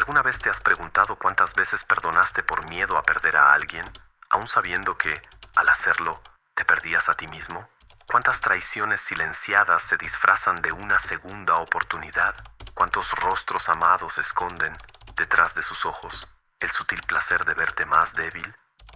¿Alguna vez te has preguntado cuántas veces perdonaste por miedo a perder a alguien, aun sabiendo que, al hacerlo, te perdías a ti mismo? ¿Cuántas traiciones silenciadas se disfrazan de una segunda oportunidad? ¿Cuántos rostros amados esconden, detrás de sus ojos, el sutil placer de verte más débil?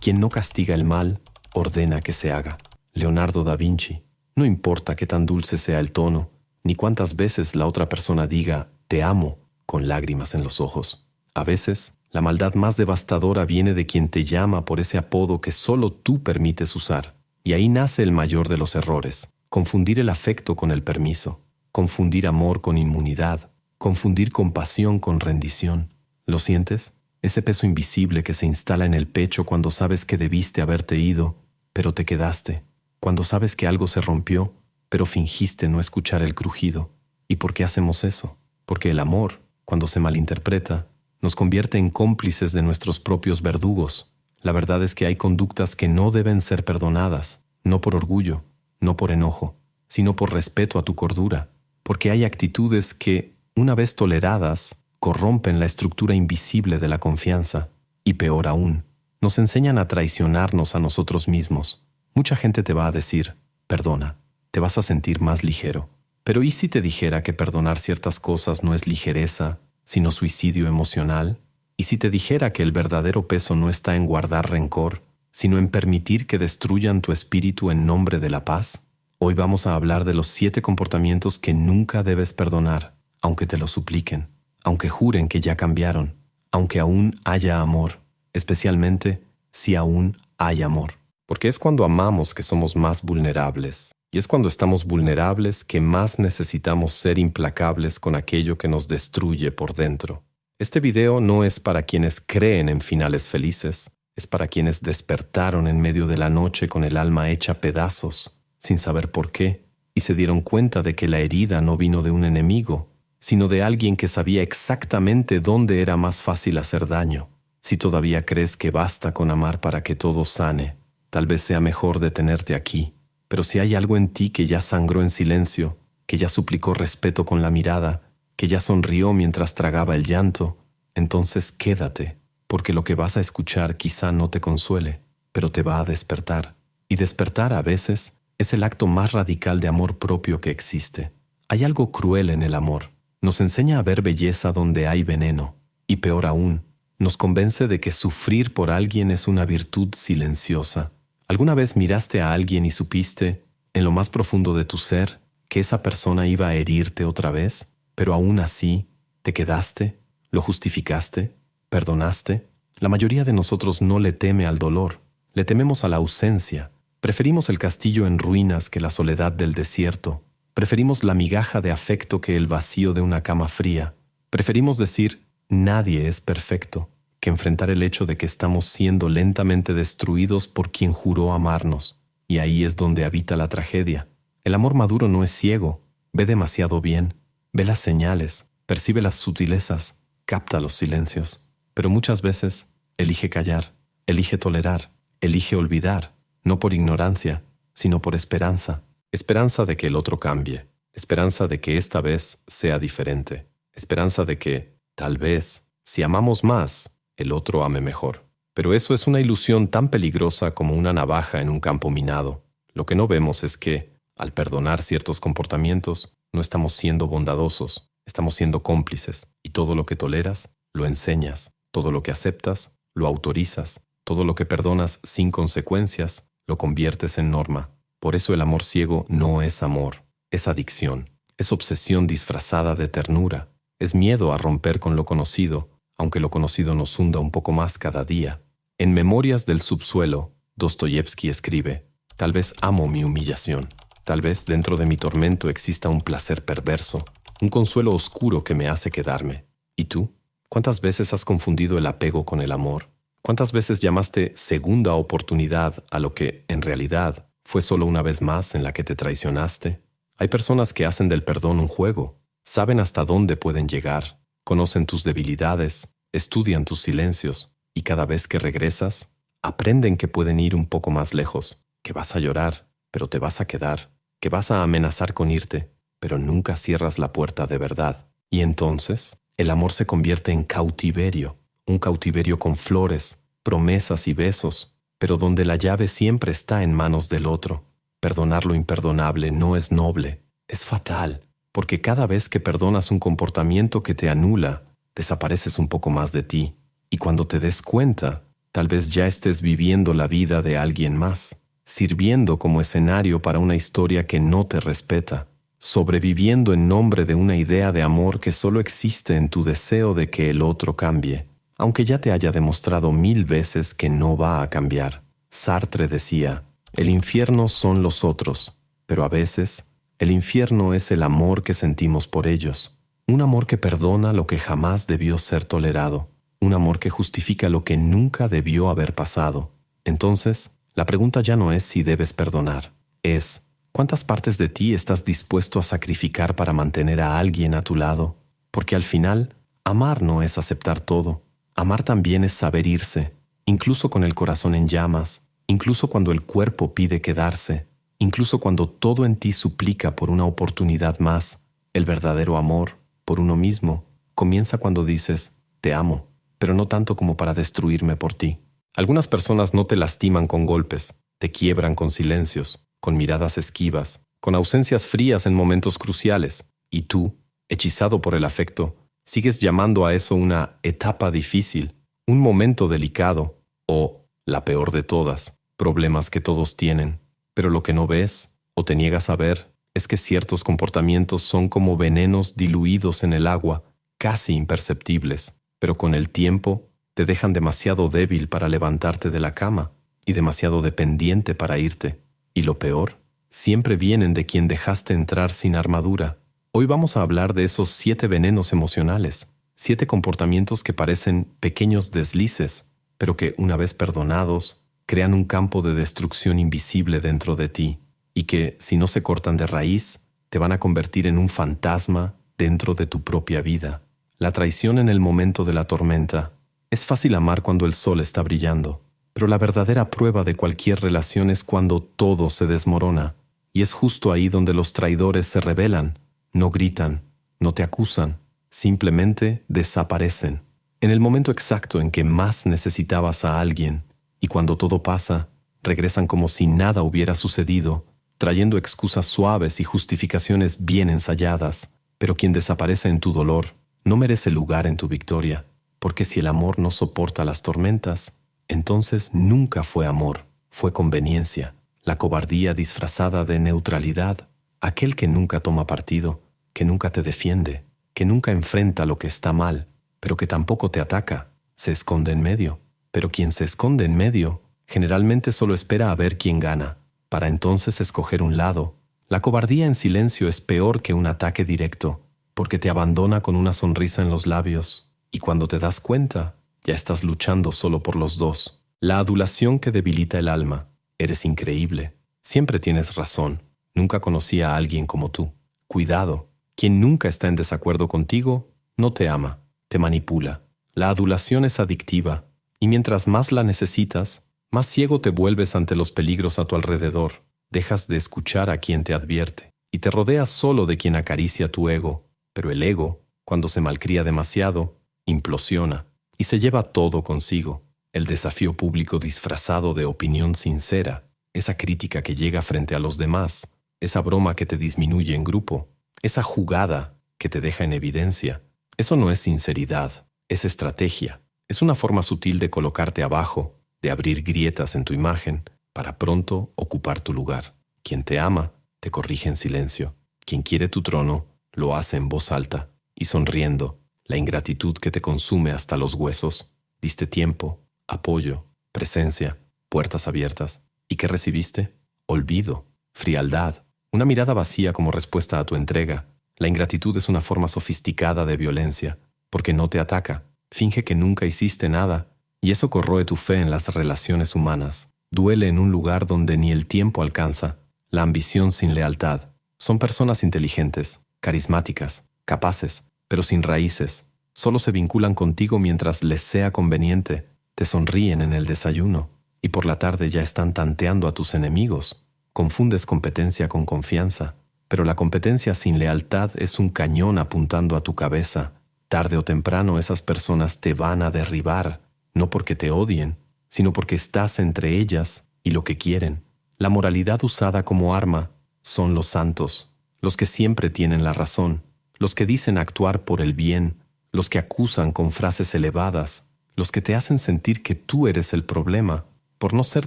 Quien no castiga el mal, ordena que se haga. Leonardo da Vinci. No importa qué tan dulce sea el tono, ni cuántas veces la otra persona diga «te amo» con lágrimas en los ojos. A veces, la maldad más devastadora viene de quien te llama por ese apodo que solo tú permites usar. Y ahí nace el mayor de los errores: confundir el afecto con el permiso, confundir amor con inmunidad, confundir compasión con rendición. ¿Lo sientes? Ese peso invisible que se instala en el pecho cuando sabes que debiste haberte ido, pero te quedaste. Cuando sabes que algo se rompió, pero fingiste no escuchar el crujido. ¿Y por qué hacemos eso? Porque el amor, cuando se malinterpreta, nos convierte en cómplices de nuestros propios verdugos. La verdad es que hay conductas que no deben ser perdonadas, no por orgullo, no por enojo, sino por respeto a tu cordura, porque hay actitudes que, una vez toleradas, corrompen la estructura invisible de la confianza, y peor aún, nos enseñan a traicionarnos a nosotros mismos. Mucha gente te va a decir, perdona, te vas a sentir más ligero. Pero ¿y si te dijera que perdonar ciertas cosas no es ligereza, sino suicidio emocional? ¿Y si te dijera que el verdadero peso no está en guardar rencor, sino en permitir que destruyan tu espíritu en nombre de la paz? Hoy vamos a hablar de los 7 comportamientos que nunca debes perdonar, aunque te lo supliquen, aunque juren que ya cambiaron, aunque aún haya amor, especialmente si aún hay amor. Porque es cuando amamos que somos más vulnerables, y es cuando estamos vulnerables que más necesitamos ser implacables con aquello que nos destruye por dentro. Este video no es para quienes creen en finales felices, es para quienes despertaron en medio de la noche con el alma hecha pedazos, sin saber por qué, y se dieron cuenta de que la herida no vino de un enemigo, sino de alguien que sabía exactamente dónde era más fácil hacer daño. Si todavía crees que basta con amar para que todo sane, tal vez sea mejor detenerte aquí. Pero si hay algo en ti que ya sangró en silencio, que ya suplicó respeto con la mirada, que ya sonrió mientras tragaba el llanto, entonces quédate, porque lo que vas a escuchar quizá no te consuele, pero te va a despertar. Y despertar a veces es el acto más radical de amor propio que existe. Hay algo cruel en el amor. Nos enseña a ver belleza donde hay veneno. Y peor aún, nos convence de que sufrir por alguien es una virtud silenciosa. ¿Alguna vez miraste a alguien y supiste, en lo más profundo de tu ser, que esa persona iba a herirte otra vez, pero aún así te quedaste, lo justificaste, perdonaste? La mayoría de nosotros no le teme al dolor, le tememos a la ausencia. Preferimos el castillo en ruinas que la soledad del desierto. Preferimos la migaja de afecto que el vacío de una cama fría. Preferimos decir, nadie es perfecto, que enfrentar el hecho de que estamos siendo lentamente destruidos por quien juró amarnos. Y ahí es donde habita la tragedia. El amor maduro no es ciego, ve demasiado bien, ve las señales, percibe las sutilezas, capta los silencios. Pero muchas veces elige callar, elige tolerar, elige olvidar, no por ignorancia, sino por esperanza. Esperanza de que el otro cambie, esperanza de que esta vez sea diferente, esperanza de que, tal vez, si amamos más, el otro ame mejor. Pero eso es una ilusión tan peligrosa como una navaja en un campo minado. Lo que no vemos es que, al perdonar ciertos comportamientos, no estamos siendo bondadosos, estamos siendo cómplices, y todo lo que toleras, lo enseñas, todo lo que aceptas, lo autorizas, todo lo que perdonas sin consecuencias, lo conviertes en norma. Por eso el amor ciego no es amor, es adicción, es obsesión disfrazada de ternura, es miedo a romper con lo conocido, aunque lo conocido nos hunda un poco más cada día. En Memorias del subsuelo, Dostoyevsky escribe, tal vez amo mi humillación, tal vez dentro de mi tormento exista un placer perverso, un consuelo oscuro que me hace quedarme. ¿Y tú? ¿Cuántas veces has confundido el apego con el amor? ¿Cuántas veces llamaste segunda oportunidad a lo que, en realidad, fue solo una vez más en la que te traicionaste? Hay personas que hacen del perdón un juego, saben hasta dónde pueden llegar, conocen tus debilidades, estudian tus silencios, y cada vez que regresas, aprenden que pueden ir un poco más lejos, que vas a llorar, pero te vas a quedar, que vas a amenazar con irte, pero nunca cierras la puerta de verdad. Y entonces El amor se convierte en cautiverio, un cautiverio con flores, promesas y besos, pero donde la llave siempre está en manos del otro. Perdonar lo imperdonable no es noble, es fatal, porque cada vez que perdonas un comportamiento que te anula, desapareces un poco más de ti, y cuando te des cuenta, tal vez ya estés viviendo la vida de alguien más, sirviendo como escenario para una historia que no te respeta, sobreviviendo en nombre de una idea de amor que solo existe en tu deseo de que el otro cambie, aunque ya te haya demostrado 1000 veces que no va a cambiar. Sartre decía, el infierno son los otros, pero a veces el infierno es el amor que sentimos por ellos, un amor que perdona lo que jamás debió ser tolerado, un amor que justifica lo que nunca debió haber pasado. Entonces, la pregunta ya no es si debes perdonar, es ¿cuántas partes de ti estás dispuesto a sacrificar para mantener a alguien a tu lado? Porque al final, amar no es aceptar todo. Amar también es saber irse, incluso con el corazón en llamas, incluso cuando el cuerpo pide quedarse, incluso cuando todo en ti suplica por una oportunidad más. El verdadero amor, por uno mismo, comienza cuando dices, te amo, pero no tanto como para destruirme por ti. Algunas personas no te lastiman con golpes, te quiebran con silencios, con miradas esquivas, con ausencias frías en momentos cruciales, y tú, hechizado por el afecto, sigues llamando a eso una etapa difícil, un momento delicado, o, la peor de todas, problemas que todos tienen. Pero lo que no ves, o te niegas a ver, es que ciertos comportamientos son como venenos diluidos en el agua, casi imperceptibles, pero con el tiempo te dejan demasiado débil para levantarte de la cama y demasiado dependiente para irte. Y lo peor, siempre vienen de quien dejaste entrar sin armadura. Hoy vamos a hablar de esos 7 venenos emocionales, 7 comportamientos que parecen pequeños deslices, pero que, una vez perdonados, crean un campo de destrucción invisible dentro de ti, y que, si no se cortan de raíz, te van a convertir en un fantasma dentro de tu propia vida. La traición en el momento de la tormenta. Es fácil amar cuando el sol está brillando, pero la verdadera prueba de cualquier relación es cuando todo se desmorona, y es justo ahí donde los traidores se rebelan. No gritan, no te acusan, simplemente desaparecen. En el momento exacto en que más necesitabas a alguien, y cuando todo pasa, regresan como si nada hubiera sucedido, trayendo excusas suaves y justificaciones bien ensayadas. Pero quien desaparece en tu dolor no merece lugar en tu victoria, porque si el amor no soporta las tormentas, entonces nunca fue amor, fue conveniencia, la cobardía disfrazada de neutralidad, aquel que nunca toma partido, que nunca te defiende, que nunca enfrenta lo que está mal, pero que tampoco te ataca, se esconde en medio. Pero quien se esconde en medio, generalmente solo espera a ver quién gana, para entonces escoger un lado. La cobardía en silencio es peor que un ataque directo, porque te abandona con una sonrisa en los labios, y cuando te das cuenta, ya estás luchando solo por los dos. La adulación que debilita el alma. Eres increíble. Siempre tienes razón. Nunca conocí a alguien como tú. Cuidado. Quien nunca está en desacuerdo contigo, no te ama, te manipula. La adulación es adictiva, y mientras más la necesitas, más ciego te vuelves ante los peligros a tu alrededor. Dejas de escuchar a quien te advierte, y te rodeas solo de quien acaricia tu ego. Pero el ego, cuando se malcría demasiado, implosiona, y se lleva todo consigo. El desafío público disfrazado de opinión sincera, esa crítica que llega frente a los demás, esa broma que te disminuye en grupo, esa jugada que te deja en evidencia. Eso no es sinceridad, es estrategia. Es una forma sutil de colocarte abajo, de abrir grietas en tu imagen, para pronto ocupar tu lugar. Quien te ama, te corrige en silencio. Quien quiere tu trono, lo hace en voz alta y sonriendo. La ingratitud que te consume hasta los huesos. Diste tiempo, apoyo, presencia, puertas abiertas. ¿Y qué recibiste? Olvido, frialdad, una mirada vacía como respuesta a tu entrega. La ingratitud es una forma sofisticada de violencia, porque no te ataca, finge que nunca hiciste nada, y eso corroe tu fe en las relaciones humanas. Duele en un lugar donde ni el tiempo alcanza. La ambición sin lealtad. Son personas inteligentes, carismáticas, capaces, pero sin raíces. Solo se vinculan contigo mientras les sea conveniente. Te sonríen en el desayuno, y por la tarde ya están tanteando a tus enemigos. Confundes competencia con confianza, pero la competencia sin lealtad es un cañón apuntando a tu cabeza. Tarde o temprano esas personas te van a derribar, no porque te odien, sino porque estás entre ellas y lo que quieren. La moralidad usada como arma son los santos, los que siempre tienen la razón, los que dicen actuar por el bien, los que acusan con frases elevadas, los que te hacen sentir que tú eres el problema por no ser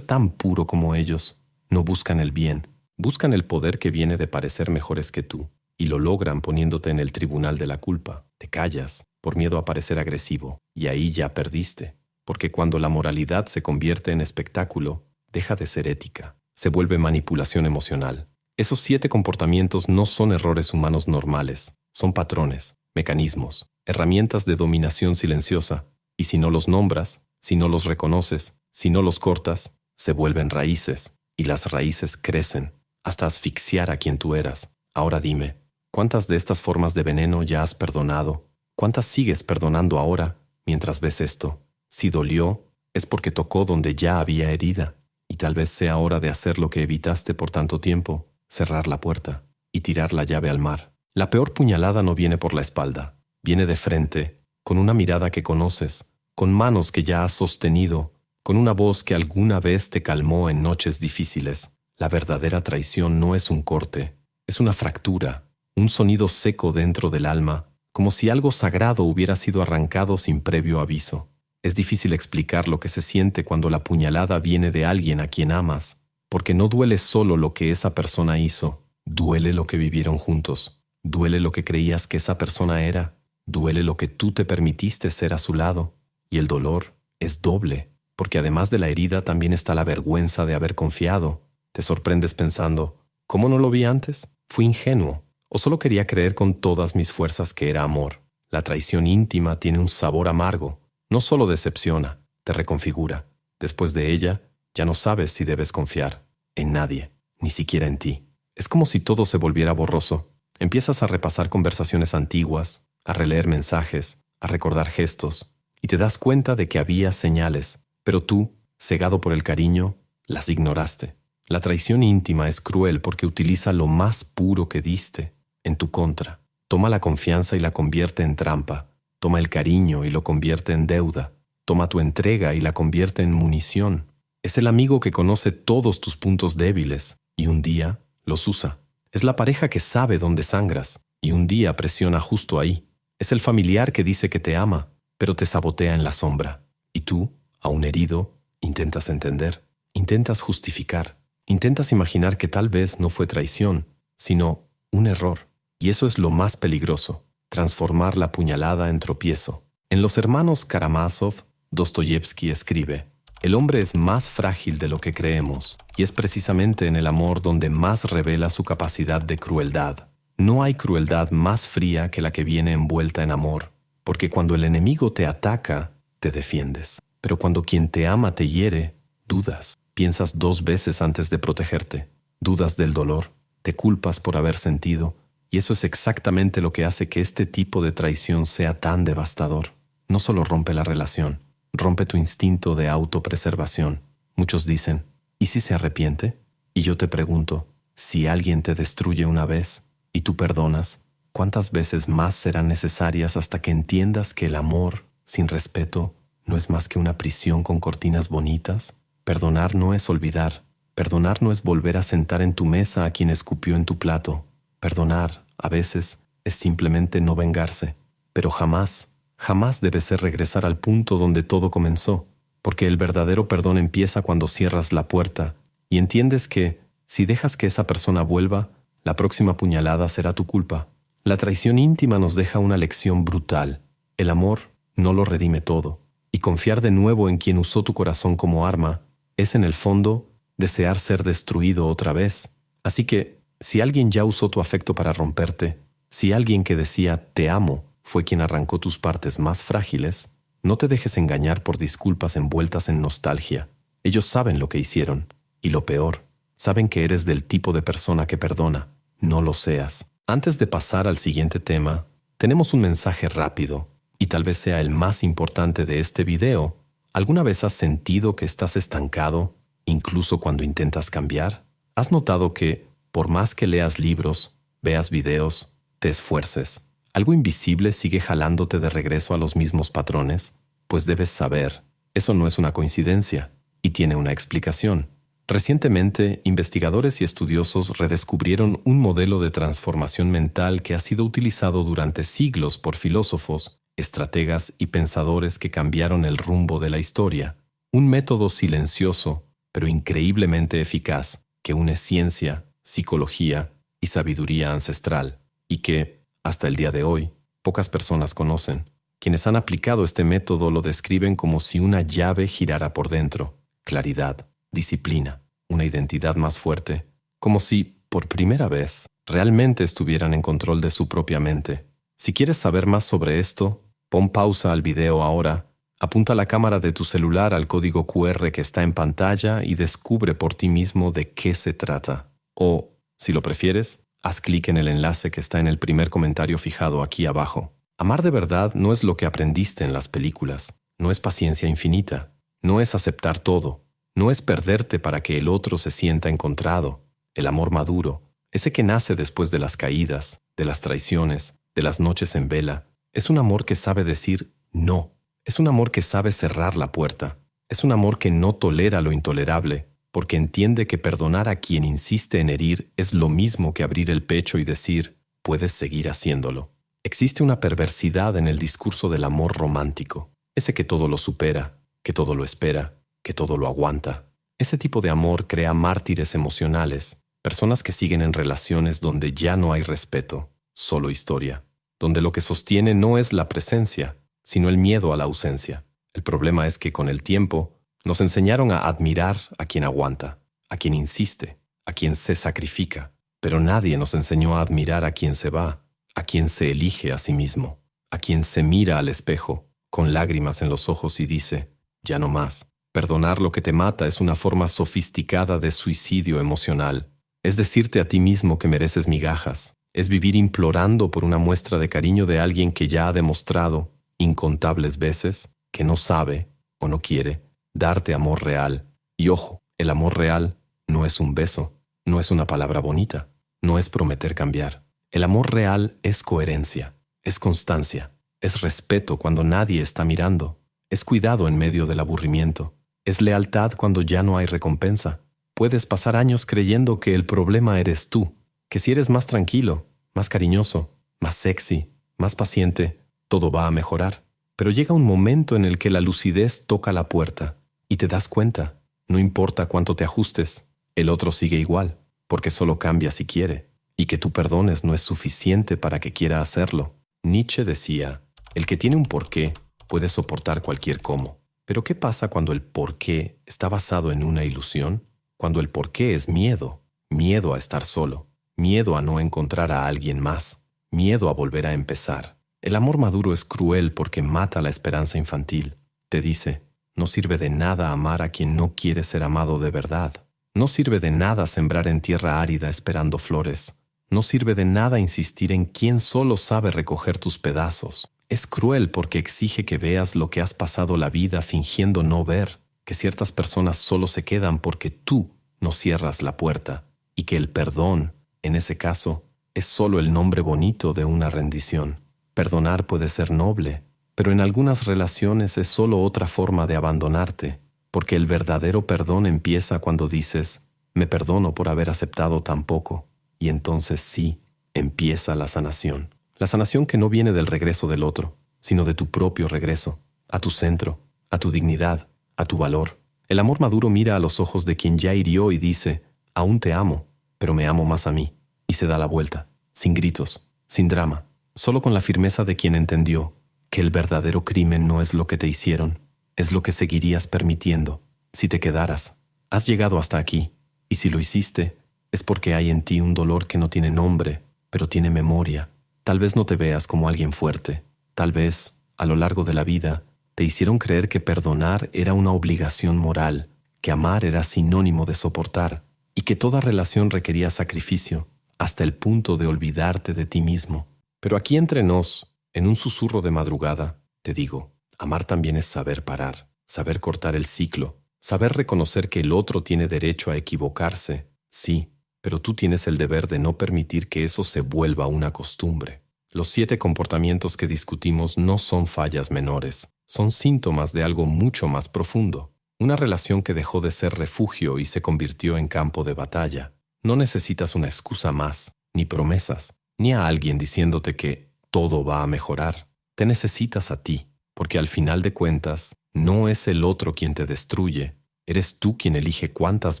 tan puro como ellos. No buscan el bien, buscan el poder que viene de parecer mejores que tú, y lo logran poniéndote en el tribunal de la culpa. Te callas por miedo a parecer agresivo, y ahí ya perdiste, porque cuando la moralidad se convierte en espectáculo, deja de ser ética, se vuelve manipulación emocional. Esos 7 comportamientos no son errores humanos normales, son patrones, mecanismos, herramientas de dominación silenciosa, y si no los nombras, si no los reconoces, si no los cortas, se vuelven raíces, y las raíces crecen, hasta asfixiar a quien tú eras. Ahora dime, ¿cuántas de estas formas de veneno ya has perdonado? ¿Cuántas sigues perdonando ahora mientras ves esto? Si dolió, es porque tocó donde ya había herida, y tal vez sea hora de hacer lo que evitaste por tanto tiempo, cerrar la puerta y tirar la llave al mar. La peor puñalada no viene por la espalda, viene de frente, con una mirada que conoces, con manos que ya has sostenido, con una voz que alguna vez te calmó en noches difíciles. La verdadera traición no es un corte, es una fractura, un sonido seco dentro del alma, como si algo sagrado hubiera sido arrancado sin previo aviso. Es difícil explicar lo que se siente cuando la puñalada viene de alguien a quien amas, porque no duele solo lo que esa persona hizo, duele lo que vivieron juntos, duele lo que creías que esa persona era, duele lo que tú te permitiste ser a su lado, y el dolor es doble, porque además de la herida también está la vergüenza de haber confiado. Te sorprendes pensando, ¿cómo no lo vi antes? Fui ingenuo, o solo quería creer con todas mis fuerzas que era amor. La traición íntima tiene un sabor amargo, no solo decepciona, te reconfigura. Después de ella, ya no sabes si debes confiar en nadie, ni siquiera en ti. Es como si todo se volviera borroso. Empiezas a repasar conversaciones antiguas, a releer mensajes, a recordar gestos, y te das cuenta de que había señales, pero tú, cegado por el cariño, las ignoraste. La traición íntima es cruel porque utiliza lo más puro que diste en tu contra. Toma la confianza y la convierte en trampa. Toma el cariño y lo convierte en deuda. Toma tu entrega y la convierte en munición. Es el amigo que conoce todos tus puntos débiles y un día los usa. Es la pareja que sabe dónde sangras y un día presiona justo ahí. Es el familiar que dice que te ama, pero te sabotea en la sombra. Y tú, aún herido, intentas entender, intentas justificar, intentas imaginar que tal vez no fue traición, sino un error. Y eso es lo más peligroso, transformar la puñalada en tropiezo. En Los hermanos Karamazov, Dostoyevsky escribe: el hombre es más frágil de lo que creemos, y es precisamente en el amor donde más revela su capacidad de crueldad. No hay crueldad más fría que la que viene envuelta en amor, porque cuando el enemigo te ataca, te defiendes. Pero cuando quien te ama te hiere, dudas. Piensas 2 veces antes de protegerte. Dudas del dolor, te culpas por haber sentido, y eso es exactamente lo que hace que este tipo de traición sea tan devastador. No solo rompe la relación, rompe tu instinto de autopreservación. Muchos dicen, ¿y si se arrepiente? Y yo te pregunto, si alguien te destruye una vez y tú perdonas, ¿cuántas veces más serán necesarias hasta que entiendas que el amor, sin respeto, no es más que una prisión con cortinas bonitas? Perdonar no es olvidar. Perdonar no es volver a sentar en tu mesa a quien escupió en tu plato. Perdonar, a veces, es simplemente no vengarse. Pero jamás, jamás debe ser regresar al punto donde todo comenzó, porque el verdadero perdón empieza cuando cierras la puerta y entiendes que, si dejas que esa persona vuelva, la próxima puñalada será tu culpa. La traición íntima nos deja una lección brutal. El amor no lo redime todo, y confiar de nuevo en quien usó tu corazón como arma es, en el fondo, desear ser destruido otra vez. Así que, si alguien ya usó tu afecto para romperte, si alguien que decía «te amo» fue quien arrancó tus partes más frágiles, no te dejes engañar por disculpas envueltas en nostalgia. Ellos saben lo que hicieron, y lo peor, saben que eres del tipo de persona que perdona. No lo seas. Antes de pasar al siguiente tema, tenemos un mensaje rápido, y tal vez sea el más importante de este video. ¿Alguna vez has sentido que estás estancado, incluso cuando intentas cambiar? ¿Has notado que, por más que leas libros, veas videos, te esfuerces, ¿Algo invisible sigue jalándote de regreso a los mismos patrones? Pues debes saber, eso no es una coincidencia y tiene una explicación. Recientemente, investigadores y estudiosos redescubrieron un modelo de transformación mental que ha sido utilizado durante siglos por filósofos, estrategas y pensadores que cambiaron el rumbo de la historia. Un método silencioso, pero increíblemente eficaz, que une ciencia, psicología y sabiduría ancestral, y que, hasta el día de hoy, pocas personas conocen. Quienes han aplicado este método lo describen como si una llave girara por dentro. Claridad, disciplina, una identidad más fuerte, como si, por primera vez, realmente estuvieran en control de su propia mente. Si quieres saber más sobre esto, pon pausa al video ahora, apunta la cámara de tu celular al código QR que está en pantalla y descubre por ti mismo de qué se trata. O, si lo prefieres, haz clic en el enlace que está en el primer comentario fijado aquí abajo. Amar de verdad no es lo que aprendiste en las películas, no es paciencia infinita, no es aceptar todo. No es perderte para que el otro se sienta encontrado. El amor maduro, ese que nace después de las caídas, de las traiciones, de las noches en vela, es un amor que sabe decir no. Es un amor que sabe cerrar la puerta. Es un amor que no tolera lo intolerable, porque entiende que perdonar a quien insiste en herir es lo mismo que abrir el pecho y decir, puedes seguir haciéndolo. Existe una perversidad en el discurso del amor romántico, ese que todo lo supera, que todo lo espera, que todo lo aguanta. Ese tipo de amor crea mártires emocionales, personas que siguen en relaciones donde ya no hay respeto, solo historia, donde lo que sostiene no es la presencia, sino el miedo a la ausencia. El problema es que con el tiempo nos enseñaron a admirar a quien aguanta, a quien insiste, a quien se sacrifica, pero nadie nos enseñó a admirar a quien se va, a quien se elige a sí mismo, a quien se mira al espejo, con lágrimas en los ojos y dice, ya no más. Perdonar lo que te mata es una forma sofisticada de suicidio emocional. Es decirte a ti mismo que mereces migajas. Es vivir implorando por una muestra de cariño de alguien que ya ha demostrado, incontables veces, que no sabe o no quiere darte amor real. Y ojo, el amor real no es un beso, no es una palabra bonita, no es prometer cambiar. El amor real es coherencia, es constancia, es respeto cuando nadie está mirando, es cuidado en medio del aburrimiento. Es lealtad cuando ya no hay recompensa. Puedes pasar años creyendo que el problema eres tú, que si eres más tranquilo, más cariñoso, más sexy, más paciente, todo va a mejorar. Pero llega un momento en el que la lucidez toca la puerta y te das cuenta, no importa cuánto te ajustes, el otro sigue igual, porque solo cambia si quiere, y que tú perdones no es suficiente para que quiera hacerlo. Nietzsche decía, el que tiene un porqué puede soportar cualquier cómo. Pero ¿qué pasa cuando el porqué está basado en una ilusión? Cuando el porqué es miedo, miedo a estar solo, miedo a no encontrar a alguien más, miedo a volver a empezar. El amor maduro es cruel porque mata la esperanza infantil. Te dice, no sirve de nada amar a quien no quiere ser amado de verdad. No sirve de nada sembrar en tierra árida esperando flores. No sirve de nada insistir en quien solo sabe recoger tus pedazos. Es cruel porque exige que veas lo que has pasado la vida fingiendo no ver, que ciertas personas solo se quedan porque tú no cierras la puerta, y que el perdón, en ese caso, es solo el nombre bonito de una rendición. Perdonar puede ser noble, pero en algunas relaciones es solo otra forma de abandonarte, porque el verdadero perdón empieza cuando dices, me perdono por haber aceptado tan poco, y entonces sí, empieza la sanación. La sanación que no viene del regreso del otro, sino de tu propio regreso, a tu centro, a tu dignidad, a tu valor. El amor maduro mira a los ojos de quien ya hirió y dice, aún te amo, pero me amo más a mí. Y se da la vuelta, sin gritos, sin drama, solo con la firmeza de quien entendió que el verdadero crimen no es lo que te hicieron, es lo que seguirías permitiendo si te quedaras. Has llegado hasta aquí, y si lo hiciste, es porque hay en ti un dolor que no tiene nombre, pero tiene memoria. Tal vez no te veas como alguien fuerte. Tal vez, a lo largo de la vida, te hicieron creer que perdonar era una obligación moral, que amar era sinónimo de soportar, y que toda relación requería sacrificio, hasta el punto de olvidarte de ti mismo. Pero aquí entre nos, en un susurro de madrugada, te digo, amar también es saber parar, saber cortar el ciclo, saber reconocer que el otro tiene derecho a equivocarse, sí, pero tú tienes el deber de no permitir que eso se vuelva una costumbre. Los 7 comportamientos que discutimos no son fallas menores, son síntomas de algo mucho más profundo. Una relación que dejó de ser refugio y se convirtió en campo de batalla. No necesitas una excusa más, ni promesas, ni a alguien diciéndote que todo va a mejorar. Te necesitas a ti, porque al final de cuentas, no es el otro quien te destruye. Eres tú quien elige cuántas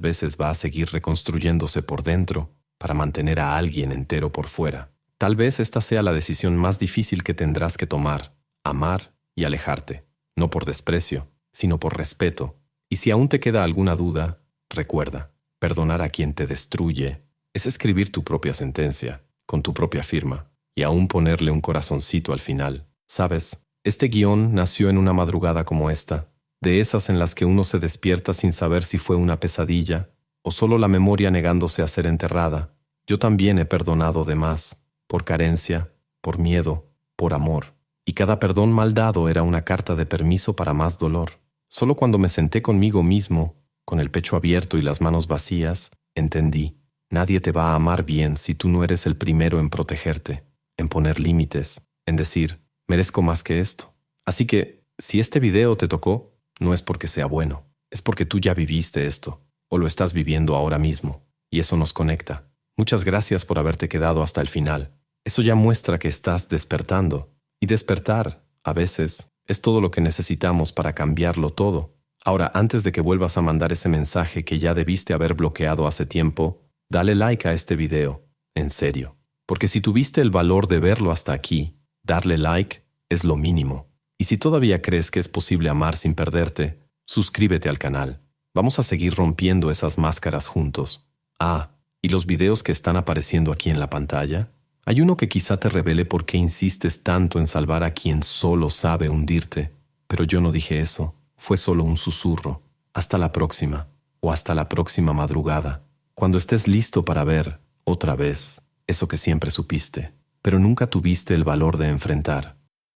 veces va a seguir reconstruyéndose por dentro para mantener a alguien entero por fuera. Tal vez esta sea la decisión más difícil que tendrás que tomar: amar y alejarte, no por desprecio, sino por respeto. Y si aún te queda alguna duda, recuerda, perdonar a quien te destruye es escribir tu propia sentencia, con tu propia firma, y aún ponerle un corazoncito al final. ¿Sabes? Este guión nació en una madrugada como esta, de esas en las que uno se despierta sin saber si fue una pesadilla o solo la memoria negándose a ser enterrada. Yo también he perdonado de más, por carencia, por miedo, por amor. Y cada perdón mal dado era una carta de permiso para más dolor. Solo cuando me senté conmigo mismo, con el pecho abierto y las manos vacías, entendí: nadie te va a amar bien si tú no eres el primero en protegerte, en poner límites, en decir, merezco más que esto. Así que, si este video te tocó, no es porque sea bueno, es porque tú ya viviste esto, o lo estás viviendo ahora mismo, y eso nos conecta. Muchas gracias por haberte quedado hasta el final. Eso ya muestra que estás despertando, y despertar, a veces, es todo lo que necesitamos para cambiarlo todo. Ahora, antes de que vuelvas a mandar ese mensaje que ya debiste haber bloqueado hace tiempo, dale like a este video, en serio. Porque si tuviste el valor de verlo hasta aquí, darle like es lo mínimo. Y si todavía crees que es posible amar sin perderte, suscríbete al canal. Vamos a seguir rompiendo esas máscaras juntos. ¿Y los videos que están apareciendo aquí en la pantalla? Hay uno que quizá te revele por qué insistes tanto en salvar a quien solo sabe hundirte. Pero yo no dije eso. Fue solo un susurro. Hasta la próxima. O hasta la próxima madrugada. Cuando estés listo para ver, otra vez, eso que siempre supiste, pero nunca tuviste el valor de enfrentar.